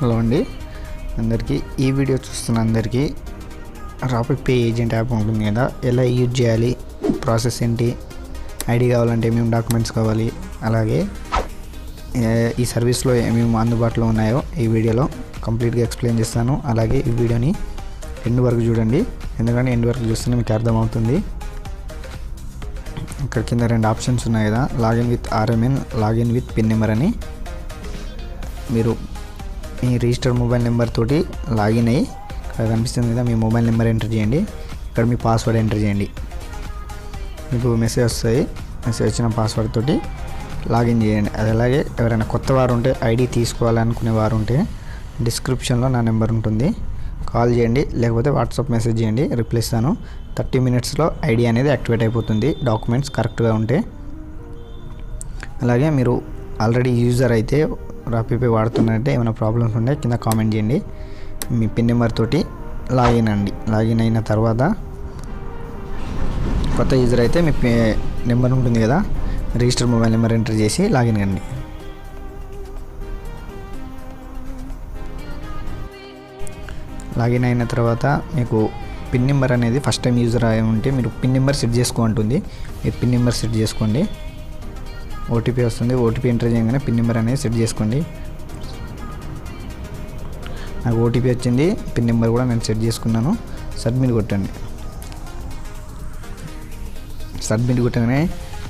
Hello అండి అందరికీ ఈ వీడియో చూస్తున్న అందరికీ రాపిడ్ పే ఏజెంట్ యాప్ ఉంటుంది కదా, ఎలా యూజ్ చేయాలి, ప్రాసెస్ ఏంటి, ఐడి కావాలంటే ఏమేమి డాక్యుమెంట్స్ కావాలి, అలాగే ఈ సర్వీస్లో ఏమేమి అందుబాటులో ఉన్నాయో ఈ వీడియోలో కంప్లీట్గా ఎక్స్ప్లెయిన్ చేస్తాను. అలాగే ఈ వీడియోని ఎండ్ వరకు చూడండి, ఎందుకంటే ఎండ్ వరకు చూస్తేనే మీకు అర్థమవుతుంది. ఇక్కడ కింద రెండు ఆప్షన్స్ ఉన్నాయి కదా, login with ఆర్ఎంఎన్, login with pin number అని. మీరు మీ రిజిస్టర్ మొబైల్ నెంబర్ తోటి లాగిన్ అయ్యి ఇక్కడ కనిపిస్తుంది కదా, మీ మొబైల్ నెంబర్ ఎంటర్ చేయండి, ఇక్కడ మీ పాస్వర్డ్ ఎంటర్ చేయండి. మీకు మెసేజ్ వస్తుంది, మెసేజ్ వచ్చిన పాస్వర్డ్ తోటి లాగిన్ చేయండి. అది అలాగే ఎవరైనా కొత్త వారు ఉంటే, ఐడి తీసుకోవాలనుకునే వారు ఉంటే డిస్క్రిప్షన్లో నా నెంబర్ ఉంటుంది, కాల్ చేయండి, లేకపోతే వాట్సాప్ మెసేజ్ చేయండి, రిప్లై ఇస్తాను. 30 minutesలో ఐడి అనేది యాక్టివేట్ అయిపోతుంది, డాక్యుమెంట్స్ కరెక్ట్గా ఉంటే. అలాగే మీరు ఆల్రెడీ యూజర్ అయితే రాపిడ్ పే వాడుతున్నట్టే ఏమైనా ప్రాబ్లమ్స్ ఉంటే కింద కామెంట్ చేయండి. మీ పిన్ నెంబర్ తోటి లాగిన్ అండి. లాగిన్ అయిన తర్వాత కొత్త యూజర్ అయితే మీ నెంబర్ ఉంటుంది కదా, రిజిస్టర్ మొబైల్ నెంబర్ ఎంటర్ చేసి లాగిన్ కండి. లాగిన్ అయిన తర్వాత మీకు పిన్ నెంబర్ అనేది ఫస్ట్ టైం యూజర్ అయి ఉంటే మీరు పిన్ నెంబర్ సెట్ చేసుకోంటుంది. మీరు పిన్ నెంబర్ సెట్ చేసుకోండి. ఓటీపీ వస్తుంది, ఓటీపీ ఎంటర్ చేయగానే పిన్ నెంబర్ అనేది సెట్ చేసుకోండి. నాకు ఓటీపీ వచ్చింది, పిన్ నెంబర్ కూడా నేను సెట్ చేసుకున్నాను. సబ్మిట్ కొట్టండి. సబ్మిట్ కొట్టగానే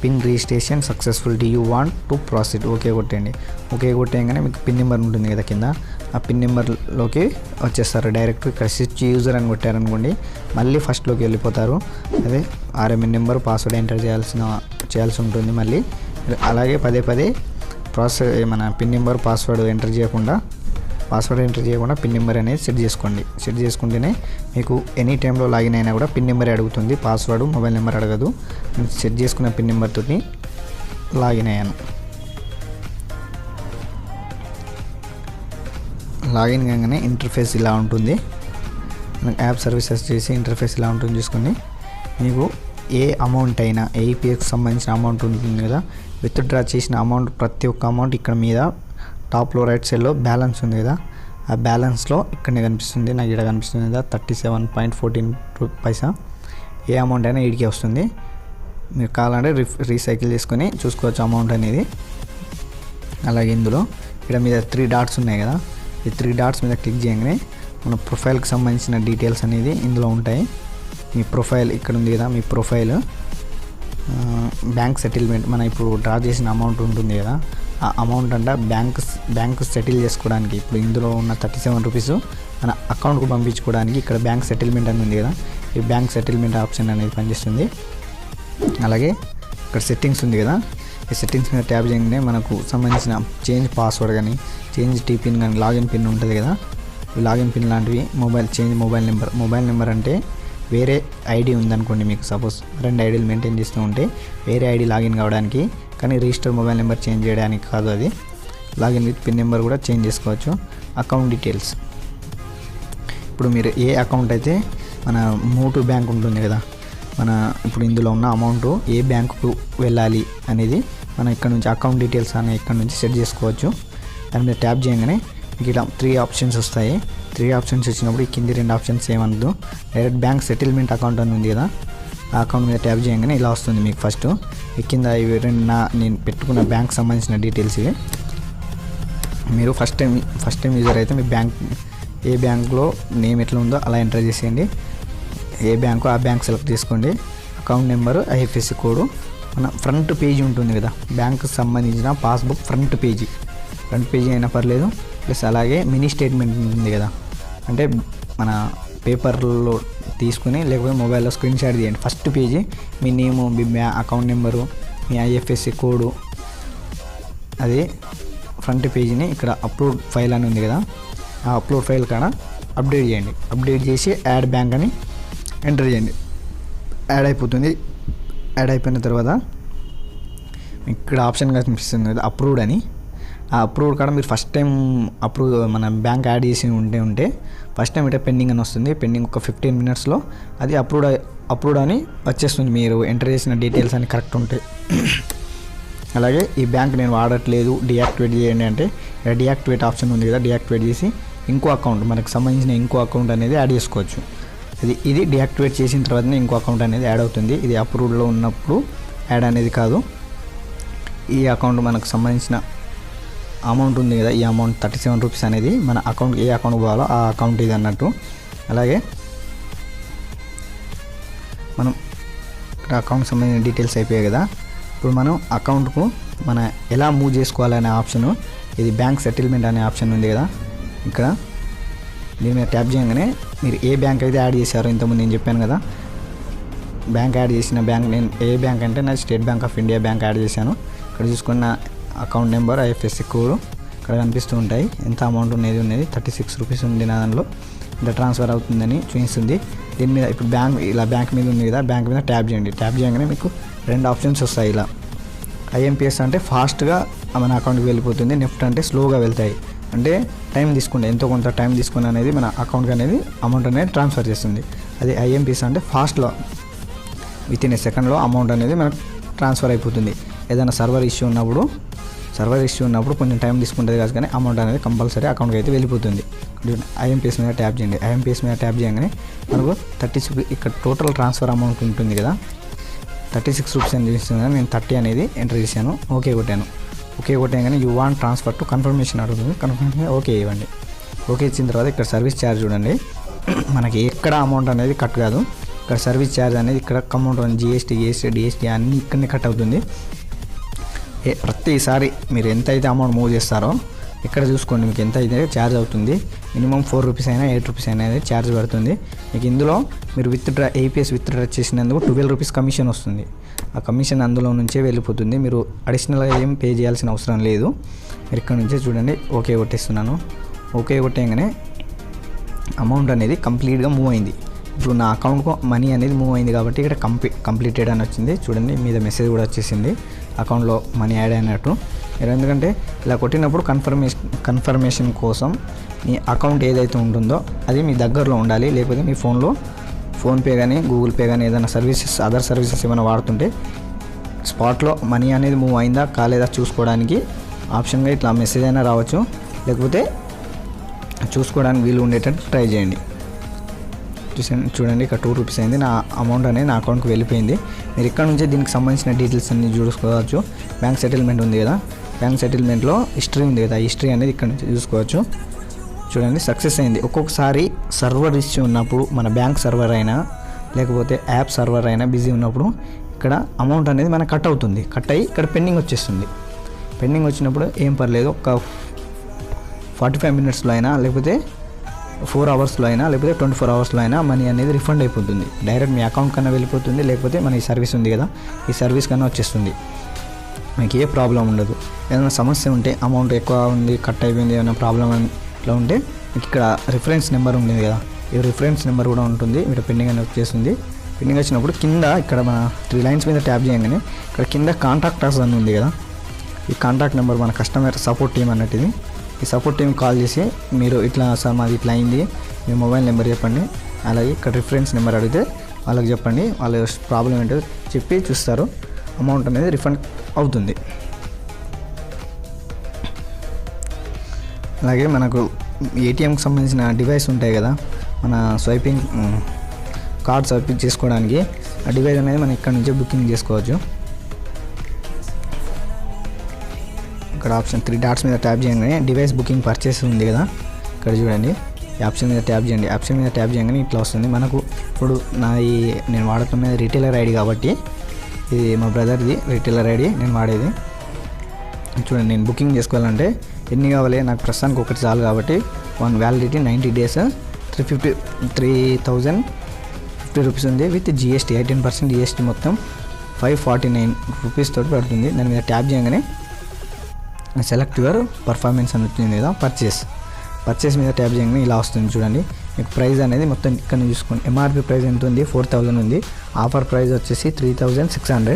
PIN registration successful, do you want to process, okay కొట్టండి. ఓకే కొట్టేయగానే మీకు పిన్ నెంబర్ ఉంటుంది కదా కింద, ఆ పిన్ నెంబర్లోకి వచ్చేస్తారు డైరెక్ట్. ఇక్కడ స్విచ్ యూజర్ అని కొట్టారనుకోండి, మళ్ళీ ఫస్ట్లోకి వెళ్ళిపోతారు. అదే ఆర్ఎంఎన్ నెంబర్, పాస్వర్డ్ ఎంటర్ చేయాల్సి ఉంటుంది మళ్ళీ. అలాగే పదే మన పిన్ నెంబర్ పాస్వర్డ్ ఎంటర్ చేయకుండా పిన్ నెంబర్ అనేది సెట్ చేసుకోండి. సెట్ చేసుకుంటేనే మీకు ఎనీ టైంలో లాగిన్ అయినా కూడా పిన్ నెంబర్ అడుగుతుంది, పాస్వర్డ్ మొబైల్ నెంబర్ అడగదు. నేను సెట్ చేసుకున్న పిన్ నెంబర్ తోటి లాగిన్ అయ్యాను. లాగిన్ కాగానే ఇంటర్ఫేస్ ఇలా ఉంటుంది. యాప్ సర్వీసెస్ చేసి ఇంటర్ఫేస్ ఇలా ఉంటుంది చూసుకోండి. మీకు ఏ అమౌంట్ అయినా, ఏఈపీఎస్కి సంబంధించిన అమౌంట్ ఉంటుంది కదా, విత్డ్రా చేసిన అమౌంట్, ప్రతి ఒక్క అమౌంట్ ఇక్కడ మీద టాప్లో రైట్ సైడ్లో బ్యాలెన్స్ ఉంది కదా, ఆ బ్యాలెన్స్లో ఇక్కడనే కనిపిస్తుంది, నాకు ఇక్కడ కనిపిస్తుంది కదా 37.14 ఏ అమౌంట్ అయినా ఈడికే వస్తుంది. మీరు కావాలంటే రీసైకిల్ చేసుకొని చూసుకోవచ్చు అమౌంట్ అనేది. అలాగే ఇందులో ఇక్కడ మీద 3 డాట్స్ ఉన్నాయి కదా, ఈ 3 డాట్స్ మీద క్లిక్ చేయగానే మన ప్రొఫైల్కి సంబంధించిన డీటెయిల్స్ అనేది ఇందులో ఉంటాయి. మీ ప్రొఫైల్ ఇక్కడ ఉంది కదా, మీ ప్రొఫైల్, బ్యాంక్ సెటిల్మెంట్, మన ఇప్పుడు డ్రా చేసిన అమౌంట్ ఉంటుంది కదా, ఆ అమౌంట్ అంటే బ్యాంక్ సెటిల్ చేసుకోవడానికి, ఇప్పుడు ఇందులో ఉన్న 37 రూపీస్ మన అకౌంట్కు పంపించుకోవడానికి ఇక్కడ బ్యాంక్ సెటిల్మెంట్ అని ఉంది కదా, ఈ బ్యాంక్ సెటిల్మెంట్ ఆప్షన్ అనేది పనిచేస్తుంది. అలాగే ఇక్కడ సెట్టింగ్స్ ఉంది కదా, ఈ సెట్టింగ్స్ మీద ట్యాప్ చేయగానే మనకు సంబంధించిన చేంజ్ పాస్వర్డ్ కానీ, చేంజ్ టీపిన్ కానీ, లాగిన్ పిన్ ఉంటుంది కదా, ఈ లాగిన్ పిన్ లాంటివి, చేంజ్ మొబైల్ నెంబర్ అంటే వేరే ఐడి ఉందనుకోండి, మీకు సపోజ్ 2 ఐడీలు మెయింటైన్ చేస్తూ ఉంటే వేరే ఐడి లాగిన్ కావడానికి, కానీ రిజిస్టర్ మొబైల్ నెంబర్ చేంజ్ చేయడానికి కాదు, అది లాగిన్ విత్ పిన్ నెంబర్ కూడా చేంజ్ చేసుకోవచ్చు. అకౌంట్ డీటెయిల్స్, ఇప్పుడు మీరు ఏ అకౌంట్ అయితే మన మూటు బ్యాంక్ ఉంటుంది కదా, మన ఇప్పుడు ఇందులో ఉన్న అమౌంట్ ఏ బ్యాంకుకు వెళ్ళాలి అనేది మనం ఇక్కడ నుంచి అకౌంట్ డీటెయిల్స్ అనే ఇక్కడ నుంచి సెట్ చేసుకోవచ్చు. దాని మీద ట్యాప్ చేయగానే మీకు ఇలా 3 ఆప్షన్స్ వస్తాయి. 3 ఆప్షన్స్ వచ్చినప్పుడు ఈ కింది 2 ఆప్షన్స్ ఏమనదు, డైరెక్ట్ బ్యాంక్ సెటిల్మెంట్ అకౌంట్ అని ఉంది కదా, ఆ అకౌంట్ మీద ట్యాప్ చేయగానే ఇలా వస్తుంది మీకు. ఫస్ట్ ఈ కింద ఇవి 2 నేను పెట్టుకున్న బ్యాంక్ సంబంధించిన డీటెయిల్స్ ఇవి. మీరు ఫస్ట్ టైం యూజర్ అయితే మీ ఏ బ్యాంక్లో నేమ్ ఎట్లా ఉందో అలా ఎంటర్ చేసేయండి. ఏ బ్యాంకు ఆ బ్యాంక్ సెలెక్ట్ చేసుకోండి. అకౌంట్ నెంబరు, ఐఎఫ్ఎస్సి కోడ్, మన ఫ్రంట్ పేజీ ఉంటుంది కదా, బ్యాంకుకి సంబంధించిన పాస్బుక్ ఫ్రంట్ పేజీ అయినా పర్లేదు. ప్లస్ అలాగే మినీ స్టేట్మెంట్ ఉంటుంది కదా, అంటే మన పేపర్లో తీసుకుని లేకపోతే మొబైల్లో స్క్రీన్ షాట్ తీయండి. ఫస్ట్ పేజీ మీ నేము, మీ అకౌంట్ నెంబరు, మీ ఐఎఫ్ఎస్సి కోడు, అది ఫ్రంట్ పేజీని ఇక్కడ అప్లోడ్ ఫైల్ అని ఉంది కదా, ఆ అప్లోడ్ ఫైల్ కాడ అప్డేట్ చేయండి. అప్డేట్ చేసి యాడ్ బ్యాంక్ అని ఎంటర్ చేయండి. యాడ్ అయిపోతుంది. యాడ్ అయిపోయిన తర్వాత ఇక్కడ ఆప్షన్ కనిపిస్తుంది కదా అప్రూవ్డ్ అని, ఆ అప్రూవ్డ్ కాడ మీరు ఫస్ట్ టైం మన బ్యాంక్ యాడ్ చేసి ఉంటే ఫస్ట్ టైం ఇటే పెండింగ్ అని వస్తుంది. పెండింగ్ ఒక 15 minutesలో అది అప్రూవ్డ్ అని వచ్చేస్తుంది, మీరు ఎంటర్ చేసిన డీటెయిల్స్ అని కరెక్ట్ ఉంటాయి. అలాగే ఈ బ్యాంక్ నేను వాడట్లేదు, డియాక్టివేట్ చేయండి అంటే డియాక్టివేట్ ఆప్షన్ ఉంది కదా, డియాక్టివేట్ చేసి ఇంకో అకౌంట్ మనకు సంబంధించిన ఇంకో అకౌంట్ అనేది యాడ్ చేసుకోవచ్చు. ఇది డియాక్టివేట్ చేసిన తర్వాతనే ఇంకో అకౌంట్ అనేది యాడ్ అవుతుంది. ఇది అప్రూవ్డ్లో ఉన్నప్పుడు యాడ్ అనేది కాదు. ఈ అకౌంట్ మనకు సంబంధించిన అమౌంట్ ఉంది కదా, ఈ అమౌంట్ 37 రూపీస్ అనేది మన అకౌంట్ ఏ అకౌంట్ పోవాలో ఆ అకౌంట్ ఇది అన్నట్టు. అలాగే మనం ఇక్కడ అకౌంట్ సంబంధించిన డీటెయిల్స్ అయిపోయాయి కదా. ఇప్పుడు మనం అకౌంట్కు మన ఎలా మూవ్ చేసుకోవాలనే ఆప్షను, ఇది బ్యాంక్ సెటిల్మెంట్ అనే ఆప్షన్ ఉంది కదా, ఇక్కడ దీని మీద ట్యాప్ చేయగానే మీరు ఏ బ్యాంక్ అయితే యాడ్ చేశారో, ఇంతకుముందు నేను చెప్పాను కదా బ్యాంక్ యాడ్ చేసిన బ్యాంక్, నేను ఏ బ్యాంక్ అంటే నా state bank of India bank add చేశాను. ఇక్కడ చూసుకున్న అకౌంట్ నెంబర్, ఐఎఫ్ఎస్సి కోడ్ ఇక్కడ కనిపిస్తూ ఉంటాయి. ఎంత అమౌంట్ ఉన్నది 36 రూపీస్ ఉంది నా దానిలో, ఇంత ట్రాన్స్ఫర్ అవుతుందని చూపిస్తుంది. దీని మీద ఇప్పుడు బ్యాంక్ మీద ఉంది కదా, బ్యాంక్ మీద ట్యాప్ చేయండి. ట్యాప్ చేయగానే మీకు 2 ఆప్షన్స్ వస్తాయి. ఇలా ఐఎంపిఎస్ అంటే ఫాస్ట్గా మన అకౌంట్కి వెళ్ళిపోతుంది, నెఫ్ట్ అంటే స్లోగా వెళ్తాయి, అంటే టైం తీసుకుంటే ఎంతో కొంత టైం తీసుకుని అనేది మన అకౌంట్కి అనేది అమౌంట్ అనేది ట్రాన్స్ఫర్ చేస్తుంది. అది ఐఎంపిఎస్ అంటే ఫాస్ట్లో వితిన్ ఏ సెకండ్లో అమౌంట్ అనేది మనకు ట్రాన్స్ఫర్ అయిపోతుంది. ఏదైనా సర్వర్ ఇష్యూ ఉన్నప్పుడు కొంచెం టైం తీసుకుంటుంది కాదు, కానీ అమౌంట్ అనేది కంపల్సరీ అకౌంట్కి అయితే వెళ్ళిపోతుంది. ఐఎంపిఎస్ మీద ట్యాప్ చేయండి. ఐఎంపిఎస్ మీద ట్యాప్ చేయగానే మనకు 36 ఇక్కడ టోటల్ ట్రాన్స్ఫర్ అమౌంట్ ఉంటుంది కదా, 36 రూపీస్ అని చూపిస్తుంది. నేను 30 అనేది ఎంటర్ చేశాను, ఓకే కొట్టాను. ఓకే కొట్టాగానే you want transfer to confirmation అడుగుతుంది. కన్ఫర్మేషన్ ఓకే ఇవ్వండి. ఓకే ఇచ్చిన తర్వాత ఇక్కడ సర్వీస్ ఛార్జ్ చూడండి, మనకి ఎక్కడ అమౌంట్ అనేది కట్ కాదు. ఇక్కడ సర్వీస్ ఛార్జ్ అనేది ఇక్కడ అమౌంట్ జిఎస్టీ డిఎస్టీ అన్నీ ఇక్కడనే కట్ అవుతుంది. ప్రతిసారి మీరు ఎంత అయితే అమౌంట్ మూవ్ చేస్తారో ఇక్కడ చూసుకోండి, మీకు ఎంత అయితే ఛార్జ్ అవుతుంది. మినిమం 4 రూపీస్ అయినా 8 రూపీస్ అయినా అయితే ఛార్జ్ పడుతుంది మీకు. ఇందులో మీరు ఏపీఎస్ విత్డ్రా చేసినందుకు 12 రూపీస్ కమిషన్ వస్తుంది. ఆ కమిషన్ అందులో నుంచే వెళ్ళిపోతుంది. మీరు అడిషనల్గా ఏం పే చేయాల్సిన అవసరం లేదు. మీరు ఇక్కడ నుంచే చూడండి, ఓకే కొట్టేస్తున్నాను. ఓకే కొట్టేయగానే అమౌంట్ అనేది కంప్లీట్గా మూవ్ అయింది. ఇప్పుడు నా అకౌంట్కు మనీ అనేది మూవ్ అయింది కాబట్టి ఇక్కడ కంప్లీటెడ్ అని వచ్చింది. చూడండి మీద మెసేజ్ కూడా వచ్చేసింది, అకౌంట్లో మనీ యాడ్ అయినట్టు. మీరు ఎందుకంటే ఇలా కొట్టినప్పుడు కన్ఫర్మేషన్ కోసం మీ అకౌంట్ ఏదైతే ఉంటుందో అది మీ దగ్గరలో ఉండాలి. లేకపోతే మీ ఫోన్లో ఫోన్పే కానీ గూగుల్ పే కానీ ఏదైనా అదర్ సర్వీసెస్ ఏమైనా వాడుతుంటే స్పాట్లో మనీ అనేది మూవ్ అయిందా కాలేదా చూసుకోవడానికి ఆప్షన్గా ఇట్లా మెసేజ్ అయినా రావచ్చు, లేకపోతే చూసుకోవడానికి వీలు ఉండేటట్టు ట్రై చేయండి. చూడండి ఇక్కడ 2 రూపీస్ అయింది, నా అమౌంట్ అనేది నా అకౌంట్కి వెళ్ళిపోయింది. మీరు ఇక్కడ నుంచే దీనికి సంబంధించిన డీటెయిల్స్ అన్ని చూసుకోవచ్చు. బ్యాంక్ సెటిల్మెంట్ ఉంది కదా, బ్యాంక్ సెటిల్మెంట్లో హిస్టరీ ఉంది కదా, హిస్టరీ అనేది ఇక్కడ నుంచి చూసుకోవచ్చు. చూడండి సక్సెస్ అయింది. ఒక్కొక్కసారి సర్వర్ ఇష్యూ ఉన్నప్పుడు మన బ్యాంక్ సర్వర్ అయినా లేకపోతే యాప్ సర్వర్ అయినా బిజీ ఉన్నప్పుడు ఇక్కడ అమౌంట్ అనేది మనకు కట్ అవుతుంది. కట్ అయ్యి ఇక్కడ పెండింగ్ వచ్చేస్తుంది. పెండింగ్ వచ్చినప్పుడు ఏం పర్లేదు, ఒక 45 మినిట్స్లో అయినా లేకపోతే 4 అవర్స్లో అయినా లేకపోతే 24 అవర్స్లో అయినా మనీ అనేది రిఫండ్ అయిపోతుంది. డైరెక్ట్ మీ అకౌంట్ కన్నా వెళ్ళిపోతుంది, లేకపోతే మన ఈ సర్వీస్ ఉంది కదా ఈ సర్వీస్ కన్నా వచ్చేస్తుంది. మీకు ఏ ప్రాబ్లం ఉండదు. ఏదైనా సమస్య ఉంటే అమౌంట్ ఎక్కువ ఉంది కట్ అయిపోయింది ఏమైనా ప్రాబ్లం ఇట్లా ఉంటే మీకు ఇక్కడ రిఫరెన్స్ నెంబర్ ఉంటుంది కదా, ఈ రిఫరెన్స్ నెంబర్ కూడా ఉంటుంది. మీరు పెండింగ్ అని వచ్చేస్తుంది. పెండింగ్ వచ్చినప్పుడు కింద ఇక్కడ మన 3 లైన్స్ మీద ట్యాప్ చేయగానే ఇక్కడ కింద కాంటాక్ట్ అస్ అని ఉంది కదా, ఈ కాంటాక్ట్ నెంబర్ మన కస్టమర్ సపోర్ట్ టీమ్ అన్నట్టు ఇది. ఈ సపోర్ట్ టీం కాల్ చేసి మీరు ఇట్లా సార్ మాది ఇట్లా అయింది, మీ మొబైల్ నెంబర్ చెప్పండి, అలాగే ఇక్కడ రిఫరెన్స్ నెంబర్ అడిగితే వాళ్ళకి చెప్పండి, వాళ్ళ ప్రాబ్లం ఏంటో చెప్పి చూస్తారు. అమౌంట్ అనేది రిఫండ్ అవుతుంది. అలాగే మనకు ఏటీఎంకి సంబంధించిన డివైస్ ఉంటాయి కదా, మన కార్డ్ స్వైపింగ్ చేసుకోవడానికి ఆ డివైస్ అనేది మనం ఇక్కడ నుంచే బుకింగ్ చేసుకోవచ్చు. ఇక్కడ ఆప్షన్ 3 డాట్స్ మీద ట్యాప్ చేయగానే డివైస్ బుకింగ్ పర్చేస్ ఉంది కదా, ఇక్కడ చూడండి ఈ ఆప్షన్ మీద ట్యాప్ చేయండి. ఆప్షన్ మీద ట్యాప్ చేయగానే ఇట్లా వస్తుంది. మనకు ఇప్పుడు నేను వాడుతున్నది రిటైలర్ ఐడి కాబట్టి ఇది మా బ్రదర్ది రిటైలర్ ఐడి నేను వాడేది. చూడండి నేను బుకింగ్ చేసుకోవాలంటే ఎన్ని కావాలి, నాకు ప్రస్తుతానికి ఒకటి చాలు కాబట్టి వ్యాలిడిటీ 90 డేస్ 3050 రూపీస్ ఉంది విత్ జిఎస్టీ 18% జిఎస్టీ మొత్తం 549 రూపీస్ తోటి పడుతుంది. దాని మీద ట్యాప్ చేయగానే సెలెక్ట్ యువర్ పర్ఫార్మెన్స్ అని వచ్చింది కదా, పర్చేస్ మీద ట్యాప్ చేయగానే ఇలా వస్తుంది. చూడండి మీకు ప్రైస్ అనేది మొత్తం ఇక్కడ చూసుకోండి. ఎంఆర్పి ప్రైస్ ఎంత ఉంది, 4000 ఉంది. ఆఫర్ ప్రైస్ వచ్చేసి 3600.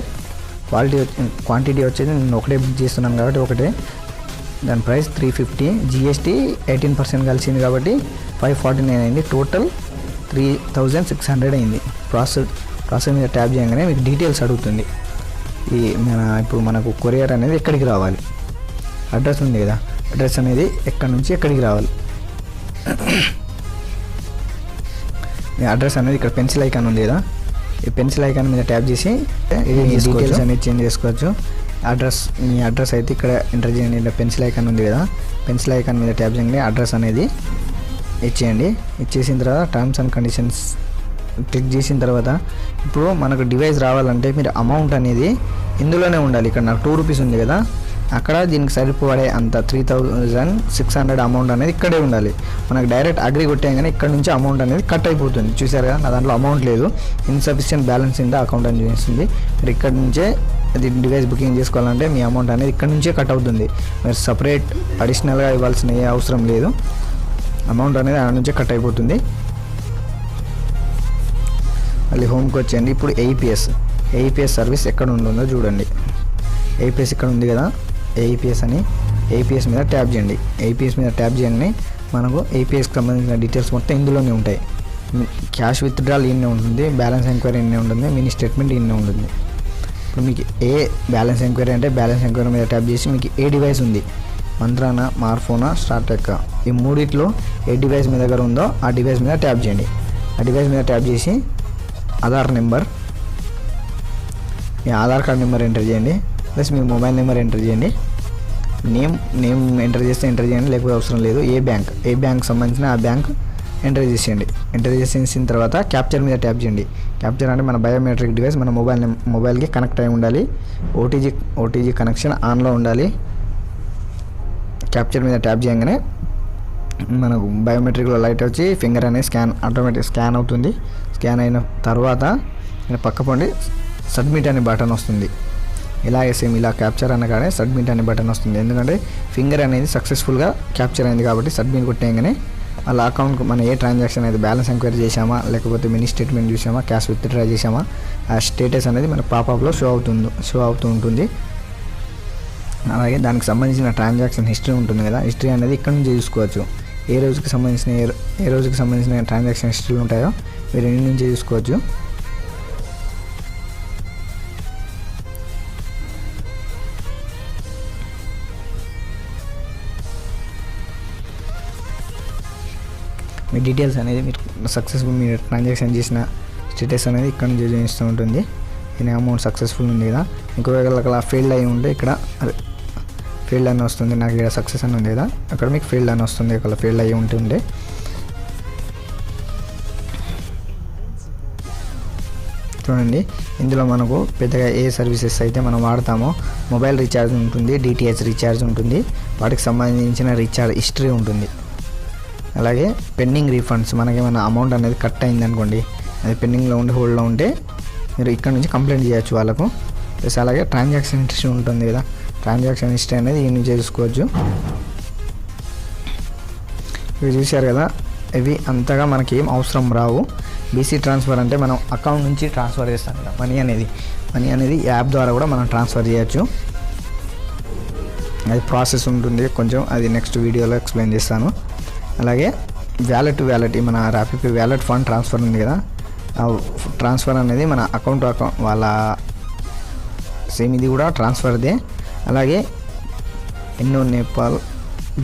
క్వాంటిటీ వచ్చేసి నేను ఒకటే బుక్ చేస్తున్నాను కాబట్టి ఒకటే, దాని ప్రైస్ 350, జిఎస్టీ 18% కలిసింది కాబట్టి 549 అయింది. టోటల్ 3600 అయింది. ప్రాసెస్ మీద ట్యాప్ చేయగానే మీకు డీటెయిల్స్ అడుగుతుంది. ఇప్పుడు మనకు కొరియర్ అనేది ఎక్కడికి రావాలి, అడ్రస్ ఉంది కదా, అడ్రస్ అనేది ఎక్కడి నుంచి ఎక్కడికి రావాలి. మీ అడ్రస్ అనేది ఇక్కడ పెన్సిల్ ఐకాన్ ఉంది కదా, ఈ పెన్సిల్ ఐకాన్ మీద ట్యాప్ చేసి డీటెయిల్స్ అనేది చేంజ్ చేసుకోవచ్చు. మీ అడ్రస్ అయితే ఇక్కడ ఎంటర్ చేయండి. ఇలా పెన్సిల్ ఐకాన్ ఉంది కదా, పెన్సిల్ ఐకాన్ మీద ట్యాప్ చేయండి, అడ్రస్ అనేది ఇచ్చేయండి. ఇచ్చేసిన తర్వాత టర్మ్స్ అండ్ కండిషన్స్ క్లిక్ చేసిన తర్వాత ఇప్పుడు మనకు డివైస్ రావాలంటే మీరు అమౌంట్ అనేది ఇందులోనే ఉండాలి. ఇక్కడ నాకు 2 రూపీస్ ఉంది కదా, అక్కడ దీనికి సరిపోయే అంత 3600 అమౌంట్ అనేది ఇక్కడే ఉండాలి. మనకు డైరెక్ట్ అగ్రి కొట్టేయగానే ఇక్కడ నుంచి అమౌంట్ అనేది కట్ అయిపోతుంది. చూసారు కదా, నా దాంట్లో అమౌంట్ లేదు, insufficient balance in the account అని చూపిస్తుంది. మీరు ఇక్కడ నుంచే అది డివైస్ బుకింగ్ చేసుకోవాలంటే మీ అమౌంట్ అనేది ఇక్కడ నుంచే కట్ అవుతుంది. మీరు సపరేట్ అడిషనల్గా ఇవ్వాల్సిన ఏ అవసరం లేదు, అమౌంట్ అనేది ఆ నుంచే కట్ అయిపోతుంది. మళ్ళీ హోమ్కి వచ్చేయండి. ఇప్పుడు ఏఈపిఎస్ సర్వీస్ ఎక్కడ ఉంటుందో చూడండి. ఏఈపిఎస్ ఇక్కడ ఉంది కదా, ఏఈపిఎస్ మీద ట్యాప్ చేయండి. ఏఈపిఎస్ మీద ట్యాప్ చేయండి, మనకు ఏఈపిఎస్కి సంబంధించిన డీటెయిల్స్ మొత్తం ఇందులోనే ఉంటాయి. క్యాష్ విత్డ్రాల్ ఇన్నే ఉంటుంది, బ్యాలెన్స్ ఎంక్వైరీ ఇన్నే ఉంటుంది, మినీ స్టేట్మెంట్ ఇన్నే ఉంటుంది. ఇప్పుడు మీకు ఏ బ్యాలెన్స్ ఎంక్వైరీ అంటే బ్యాలెన్స్ ఎంక్వైరీ మీద ట్యాప్ చేసి మీకు ఏ డివైస్ ఉంది, మంత్రానా, మార్ఫోనా, స్టార్టెక్, ఈ మూడిట్లో ఏ డివైస్ మీ దగ్గర ఉందో ఆ డివైస్ మీద ట్యాప్ చేయండి. ఆ డివైస్ మీద ట్యాప్ చేసి ఆధార్ నెంబర్, మీ ఆధార్ కార్డ్ నెంబర్ ఎంటర్ చేయండి, ప్లస్ మీ మొబైల్ నెంబర్ ఎంటర్ చేయండి. నేమ్ ఎంటర్ చేస్తే ఎంటర్ చేయండి, లేకపోతే అవసరం లేదు. ఏ బ్యాంక్ సంబంధించిన ఆ బ్యాంక్ ఎంటర్ చేసేయండి. ఎంటర్ చేసేసిన తర్వాత క్యాప్చర్ మీద ట్యాప్ చేయండి. క్యాప్చర్ అంటే మన బయోమెట్రిక్ డివైస్ మన మొబైల్కి కనెక్ట్ అయి ఉండాలి. ఓటీజీ కనెక్షన్ ఆన్లో ఉండాలి. క్యాప్చర్ మీద ట్యాప్ చేయగానే మనకు బయోమెట్రిక్లో లైట్ వచ్చి ఫింగర్ అనేది ఆటోమేటిక్ స్కాన్ అవుతుంది. స్కాన్ అయిన తర్వాత పక్క పండి సబ్మిట్ అనే బటన్ వస్తుంది. ఇలాగే సేమ్ ఇలా క్యాప్చర్ అనగానే సబ్మిట్ అనే బటన్ వస్తుంది. ఎందుకంటే ఫింగర్ అనేది సక్సెస్ఫుల్గా క్యాప్చర్ అయింది కాబట్టి సబ్మిట్ కొట్టేయగానే వాళ్ళ అకౌంట్కి మనం ఏ ట్రాన్సాక్షన్ అయితే బ్యాలెన్స్ ఎంక్వైరీ చేసామా, లేకపోతే మినీ స్టేట్మెంట్ చూసామా, క్యాష్ విత్డ్రా చేసామా, ఆ స్టేటస్ అనేది మన పాపప్లో షో అవుతూ ఉంటుంది. అలాగే దానికి సంబంధించిన ట్రాన్సాక్షన్ హిస్టరీ ఉంటుంది కదా, హిస్టరీ అనేది ఇక్కడ నుంచి చూసుకోవచ్చు. ఏ రోజుకి సంబంధించిన ట్రాన్సాక్షన్ హిస్టరీలు ఉంటాయో మీరు ఎన్ని నుంచి చూసుకోవచ్చు. మీ డీటెయిల్స్ అనేది మీరు సక్సెస్ఫుల్ మీరు ట్రాన్సాక్షన్ చేసిన స్టేటస్ అనేది ఇక్కడ నుంచి చూపిస్తూ ఉంటుంది. దీని అమౌంట్ సక్సెస్ఫుల్ ఉంది కదా, ఇంకోవేళ అలా ఫెయిల్డ్ అయి ఉంటే ఇక్కడ ఫెయిల్డ్ అని వస్తుంది. నాకు ఇక్కడ సక్సెస్ అని ఉంది కదా, అక్కడ మీకు ఫెయిల్డ్ అని వస్తుంది. ఇక్కడ ఫెయిల్డ్ అయ్యి ఉంటుండే చూడండి. ఇందులో మనకు పెద్దగా ఏ సర్వీసెస్ అయితే మనం వాడతామో మొబైల్ రీఛార్జ్ ఉంటుంది, డిటిహెచ్ రీఛార్జ్ ఉంటుంది, వాటికి సంబంధించిన రీఛార్జ్ హిస్టరీ ఉంటుంది. అలాగే పెండింగ్ రీఫండ్స్, మనకేమైనా అమౌంట్ అనేది కట్ అయింది అనుకోండి, అది పెండింగ్లో ఉండి హోల్డ్లో ఉంటే మీరు ఇక్కడ నుంచి కంప్లైంట్ చేయొచ్చు వాళ్ళకు. ప్లస్ అలాగే ట్రాన్సాక్షన్ హిస్టరీ ఉంటుంది కదా, ట్రాన్సాక్షన్ హిస్టరీ అనేది ఈ నుంచి చూసుకోవచ్చు. ఇవి చూశారు కదా, ఇవి అంతగా మనకి ఏం అవసరం రావు. బీసీ ట్రాన్స్ఫర్ అంటే మనం అకౌంట్ నుంచి ట్రాన్స్ఫర్ చేస్తాం కదా, మనీ అనేది యాప్ ద్వారా కూడా మనం ట్రాన్స్ఫర్ చేయొచ్చు. అది ప్రాసెస్ ఉంటుంది కొంచెం, అది నెక్స్ట్ వీడియోలో ఎక్స్ప్లెయిన్ చేస్తాను. అలాగే వ్యాలెట్ మన ర్యాపిడ్ వ్యాలెట్ ఫండ్ ట్రాన్స్ఫర్ ఉంది కదా, ఆ ట్రాన్స్ఫర్ అనేది మన అకౌంట్ వాళ్ళ సేమ్ ఇది కూడా ట్రాన్స్ఫర్దే. అలాగే ఎన్నో Nepal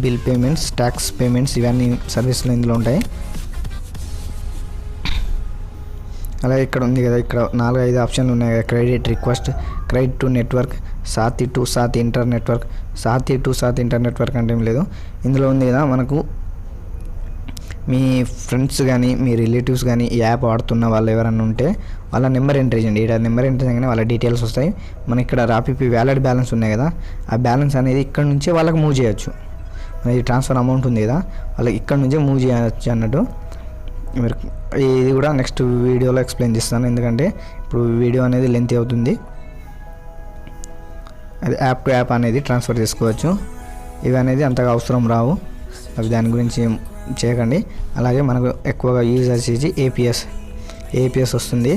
bill payments, tax payments, ఇవన్నీ సర్వీసులు ఇందులో ఉంటాయి. అలాగే ఇక్కడ ఉంది కదా, ఇక్కడ 4-5 ఆప్షన్లు ఉన్నాయి కదా, credit request, credit to network, Saathi to Saathi inter network అంటే ఏం లేదు. ఇందులో ఉంది కదా, మనకు మీ ఫ్రెండ్స్ కానీ మీ రిలేటివ్స్ కానీ ఈ యాప్ వాడుతున్న వాళ్ళు ఎవరైనా ఉంటే వాళ్ళ నెంబర్ ఎంటర్ చేయండి. ఇక్కడ నెంబర్ ఎంటర్ చేయగానే వాళ్ళ డీటెయిల్స్ వస్తాయి. మనకి ఇక్కడ రాపిపి వ్యాలెట్ బ్యాలెన్స్ ఉన్నాయి కదా, ఆ బ్యాలెన్స్ అనేది ఇక్కడ నుంచే వాళ్ళకి మూవ్ చేయొచ్చు. మనకి ట్రాన్స్ఫర్ అమౌంట్ ఉంది కదా, వాళ్ళకి ఇక్కడ నుంచే మూవ్ చేయొచ్చు అన్నట్టు. మీరు ఇది కూడా నెక్స్ట్ వీడియోలో ఎక్స్ప్లెయిన్ చేస్తాను, ఎందుకంటే ఇప్పుడు వీడియో అనేది లెంత్ అవుతుంది. అది యాప్ టు యాప్ అనేది ట్రాన్స్ఫర్ చేసుకోవచ్చు. ఇవి అనేది అంతగా అవసరం రావు, అవి దాని గురించి చేయకండి. అలాగే మనకు ఎక్కువగా యూజ్ చేసి ఏపీఎస్ వస్తుంది.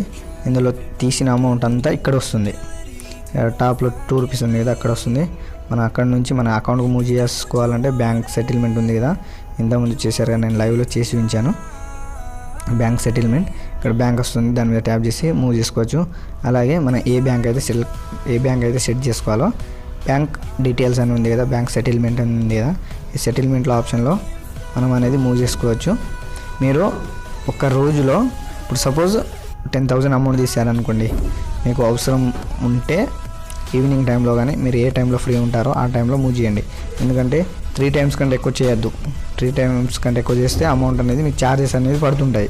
ఇందులో తీసిన అమౌంట్ అంతా ఇక్కడ వస్తుంది. టాప్లో 2 రూపీస్ ఉంది కదా, అక్కడ వస్తుంది. మనం అక్కడ నుంచి మన అకౌంట్కి మూవ్ చేసుకోవాలంటే బ్యాంక్ సెటిల్మెంట్ ఉంది కదా, ఇంతకుముందు చేశారు కదా, నేను లైవ్లో చేసి ఉంచాను. బ్యాంక్ సెటిల్మెంట్ ఇక్కడ బ్యాంక్ వస్తుంది, దాని మీద ట్యాప్ చేసి మూవ్ చేసుకోవచ్చు. అలాగే మనం ఏ బ్యాంక్ అయితే సెట్ చేసుకోవాలో బ్యాంక్ డీటెయిల్స్ అని ఉంది కదా, బ్యాంక్ సెటిల్మెంట్ అని ఉంది కదా, ఈ సెటిల్మెంట్లో ఆప్షన్లో మనం అనేది మూవ్ చేసుకోవచ్చు. మీరు ఒక రోజులో ఇప్పుడు సపోజ్ 10,000 అమౌంట్ తీసారనుకోండి, మీకు అవసరం ఉంటే ఈవినింగ్ టైంలో కానీ మీరు ఏ టైంలో ఫ్రీ ఉంటారో ఆ టైంలో మూవ్ చేయండి. ఎందుకంటే 3 టైమ్స్ కంటే ఎక్కువ చేయొద్దు. 3 టైమ్స్ కంటే ఎక్కువ చేస్తే అమౌంట్ అనేది మీకు ఛార్జెస్ అనేది పడుతుంటాయి.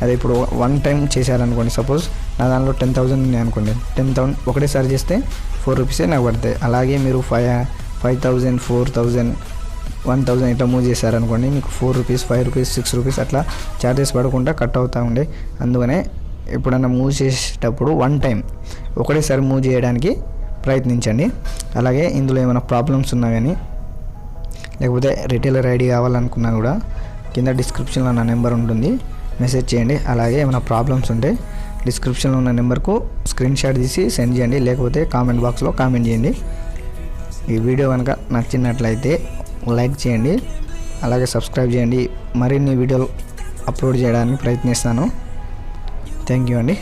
అదే ఇప్పుడు 1 టైం చేశారనుకోండి, సపోజ్ నా దాంట్లో 10,000 ఉన్నాయి అనుకోండి, 10,000 ఒకటేసారి చేస్తే 4 రూపీసే నాకు పడతాయి. అలాగే మీరు 5,000 4,000 1,000 ఇట్లా మూవ్ చేశారనుకోండి, మీకు 4 రూపీస్ 5 రూపీస్ 6 రూపీస్ అట్లా ఛార్జెస్ పడకుండా కట్ అవుతూ ఉండే. అందుకనే ఎప్పుడన్నా మూవ్ చేసేటప్పుడు 1 టైం ఒకటేసారి మూవ్ చేయడానికి ప్రయత్నించండి. అలాగే ఇందులో ఏమైనా ప్రాబ్లమ్స్ ఉన్నా కానీ లేకపోతే రిటైలర్ ఐడి కావాలనుకున్నా కూడా కింద డిస్క్రిప్షన్లో నా నెంబర్ ఉంటుంది, మెసేజ్ చేయండి. అలాగే ఏమైనా ప్రాబ్లమ్స్ ఉంటే డిస్క్రిప్షన్లో ఉన్న నెంబర్కు స్క్రీన్ షాట్ తీసి సెండ్ చేయండి, లేకపోతే కామెంట్ బాక్స్లో కామెంట్ చేయండి. ఈ వీడియో కనుక నచ్చినట్లయితే లైక్ చేయండి, అలాగే సబ్స్క్రైబ్ చేయండి. మరిన్ని వీడియోలు అప్లోడ్ చేయడానికి ప్రయత్నిస్తాను. థ్యాంక్ యూ అండి.